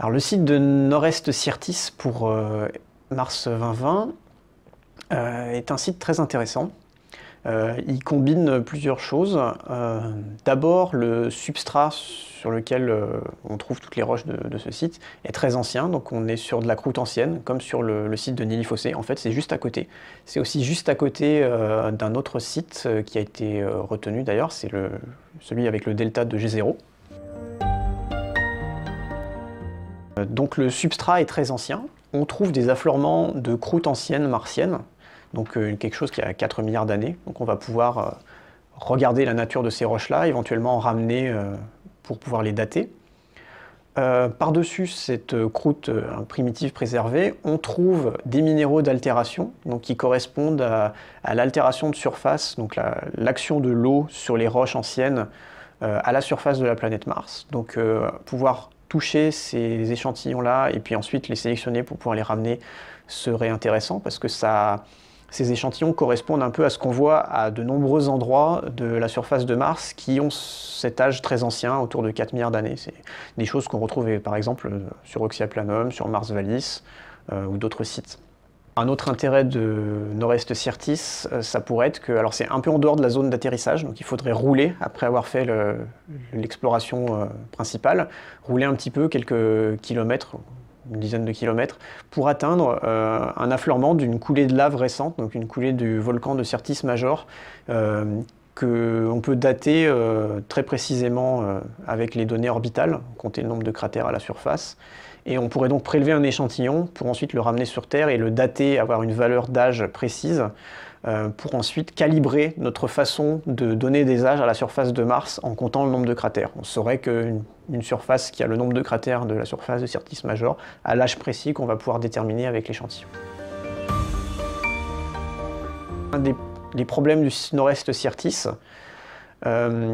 Alors le site de Nord-Est Syrtis pour mars 2020 est un site très intéressant. Il combine plusieurs choses. D'abord, le substrat sur lequel on trouve toutes les roches de ce site est très ancien, donc on est sur de la croûte ancienne, comme sur le site de Nili-Fossé. En fait, c'est juste à côté. C'est aussi juste à côté d'un autre site qui a été retenu d'ailleurs, c'est celui avec le delta de G0. Donc le substrat est très ancien. On trouve des affleurements de croûte ancienne martienne, donc quelque chose qui a 4 milliards d'années. Donc on va pouvoir regarder la nature de ces roches-là, éventuellement en ramener pour pouvoir les dater. Par-dessus cette croûte primitive préservée, on trouve des minéraux d'altération, donc qui correspondent à l'altération de surface, donc l'action de l'eau sur les roches anciennes à la surface de la planète Mars. Donc pouvoir toucher ces échantillons-là et puis ensuite les sélectionner pour pouvoir les ramener serait intéressant parce que ces échantillons correspondent un peu à ce qu'on voit à de nombreux endroits de la surface de Mars qui ont cet âge très ancien, autour de 4 milliards d'années. C'est des choses qu'on retrouve par exemple sur Oxyaplanum, sur Mars Vallis ou d'autres sites. Un autre intérêt de Nord-Est Syrtis, ça pourrait être que, alors c'est un peu en dehors de la zone d'atterrissage, donc il faudrait rouler après avoir fait l'exploration principale, rouler un petit peu, quelques kilomètres, une dizaine de kilomètres, pour atteindre un affleurement d'une coulée de lave récente, donc une coulée du volcan de Syrtis Major, qu'on peut dater très précisément avec les données orbitales, compter le nombre de cratères à la surface. Et on pourrait donc prélever un échantillon pour ensuite le ramener sur Terre et le dater, avoir une valeur d'âge précise, pour ensuite calibrer notre façon de donner des âges à la surface de Mars en comptant le nombre de cratères. On saurait qu'une surface qui a le nombre de cratères de la surface de Syrtis Major a l'âge précis qu'on va pouvoir déterminer avec l'échantillon. Un des problèmes du Nord-Est Syrtis,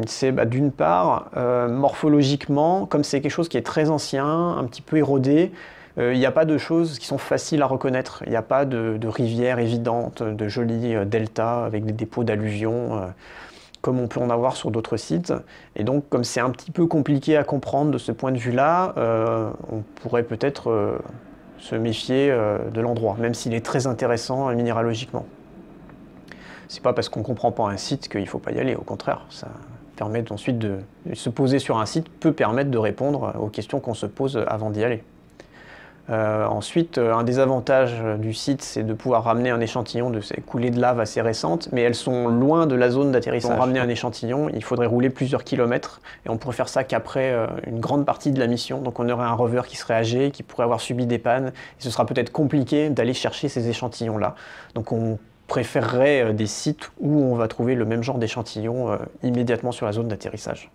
c'est d'une part, morphologiquement, comme c'est quelque chose qui est très ancien, un petit peu érodé, il n'y a pas de choses qui sont faciles à reconnaître. Il n'y a pas de rivières évidentes, de jolis deltas avec des dépôts d'alluvions, comme on peut en avoir sur d'autres sites. Et donc, comme c'est un petit peu compliqué à comprendre de ce point de vue-là, on pourrait peut-être se méfier de l'endroit, même s'il est très intéressant minéralogiquement. C'est pas parce qu'on ne comprend pas un site qu'il ne faut pas y aller, au contraire. Ça permet ensuite de se poser sur un site, peut permettre de répondre aux questions qu'on se pose avant d'y aller. Ensuite, un des avantages du site, c'est de pouvoir ramener un échantillon de ces coulées de lave assez récentes, mais elles sont loin de la zone d'atterrissage. Pour ramener un échantillon, il faudrait rouler plusieurs kilomètres, et on pourrait faire ça qu'après une grande partie de la mission. Donc on aurait un rover qui serait âgé, qui pourrait avoir subi des pannes, et ce sera peut-être compliqué d'aller chercher ces échantillons-là. Donc on préférerait des sites où on va trouver le même genre d'échantillons immédiatement sur la zone d'atterrissage.